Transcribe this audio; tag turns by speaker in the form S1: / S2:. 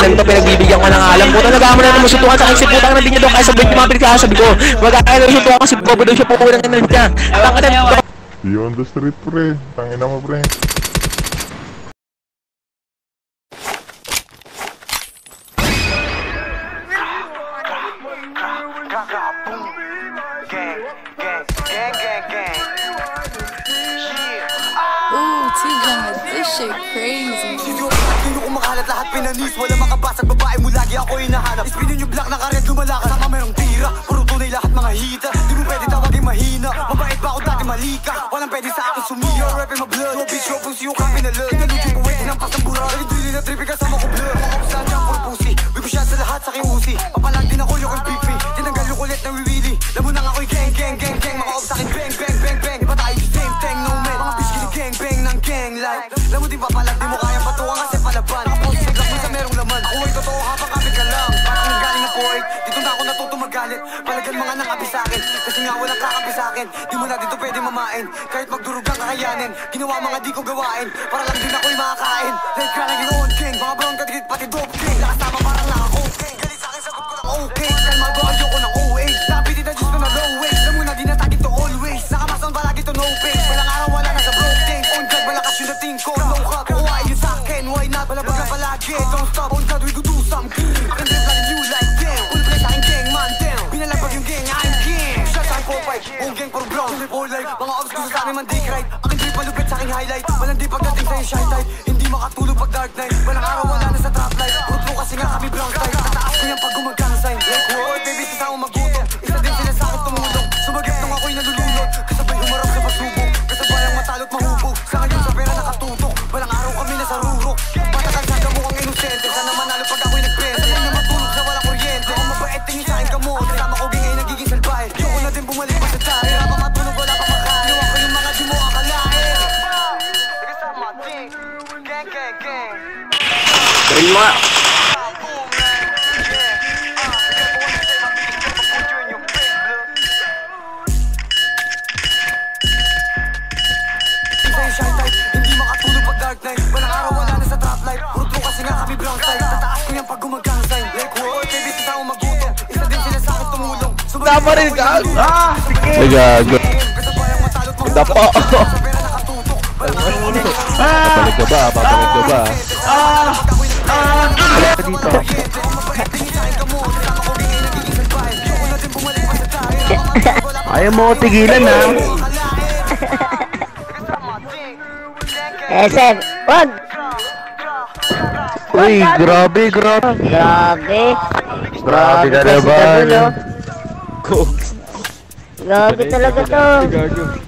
S1: lang to, pinagbibigyan ko ng alam. Puta, nagamo na naman sutukan sa akin si putang nabing niya doon kaya sabihin niya mga pinagkakasabi ko. Magkakain na sutukan kasi bobo doon siya pukuha ng energy niya. Tangka na to.
S2: Beyond the street, pre. Tangina mo, pre.
S3: This shit crazy.
S4: Sino kumakalat lahat pinanis, wala makabasag babae mo lagi ako hinahanap. Ispinin yung black na karet lumalakas, sama merong tira. Puro tunay lahat mga hita, di mo pwede tawagin mahina. Mabait pa ako dati malika, walang pwede sa akin sumiyo. Rapping my blood, no bitch, no pussy yung kami na love. Inalutin ko wait, hinampas ang bura. Nalidili na trippy kasama ko blood. Mga kapusan dyan, puro pussy. Bigo siya sa lahat sa aking usi. Papalag din ako yung kang big free. Tinanggal yung kulit na wiwili. Lamunang ako'y gang, gang, gang, gang. Mga sa akin bang, bang, bang, bang. Iba tayo the same thing, no man. Mga bitch kini gang, bang ng gang life. Lamu din papalag, di mo kayang patuwang kasi palaban. Nakapos biglang mo sa merong laman. Ako ay totoo habang kapit ka lang. Parang nanggaling na poet, dito na ako natuto magalit. Palagan mga nakabi sa'kin, kasi nga walang kakabi sa'kin. Di mo na dito pwede mamain, kahit magdurog ang kakayanin. Ginawa mga di ko gawain, para lang din ako'y makakain. Like ka naging on king, mga brown kadikit pati dope king. Lakas tama parang naka-okay, galit sa'kin sagot ko lang okay. Kalma ko ayoko ng OA, lapit na Diyos ko na low waist. Alam mo na di natagin to always, nakamasan palagi to no face. Walang araw wala na sa broke things, on God malakas yung dating ko. No cut, why you sa'kin, why not? Balabag na palagi, don't stop, on God we go do something. Akin din lang you like them, full play sa'kin gang man damn. Binalabag yung gang, I'm king. Shot sa'kin 4-5, buong gang puro brown. All life, mga ops gusto sa'kin man dick right. Akin di palupit sa'king highlight, walang di pagdating sa'yo shy type. Hindi makatulog pag dark night, walang araw wala na sa trap light. Puro kasi nga kami brown type, tataas ko yan pag gumagana sign. Like what, baby sasama magutom, isa din sila sa'kin tumulong. Sumagip nung ako'y nalulunod, kasabay humarap sa pasubok. Kasabay ang matalo't mahubog, sa ngayon sa pera nakatutok. Walang araw kami nasa rurok, matagal sa mukhang inosente. Sana manalo pag ako'y nagprende, alam na matulog sa walang kuryente. Ang mabait tingin sa'kin kamot, kasama ko gingay nagiging salbahe. Yoko na din bumalik pa sa tayo, wala pa matulog, wala pa makain. Ginawa ko yung mga di mo akalain. Kasama ting, gang gang gang.
S1: Galing mo nga.
S4: Hindi makatulog pag dark night, walang araw wala na sa trap light. Puro kasi nga kami brown type, tataas ko yan pag gumagang sign. Like what, baby sasama magutom, isa din sila sa'kin tumulong.
S1: Tama rin ka.
S2: Sige. Ay, gago.
S1: Ganda po.
S2: Babalik ka ba? Babalik ka ba?
S1: Dito.
S5: Ayaw mo tigilan ha.
S6: SM, wag!
S5: Uy, grabe, grabe.
S6: Grabe.
S5: Grabe ka naman.
S6: Grabe talaga to.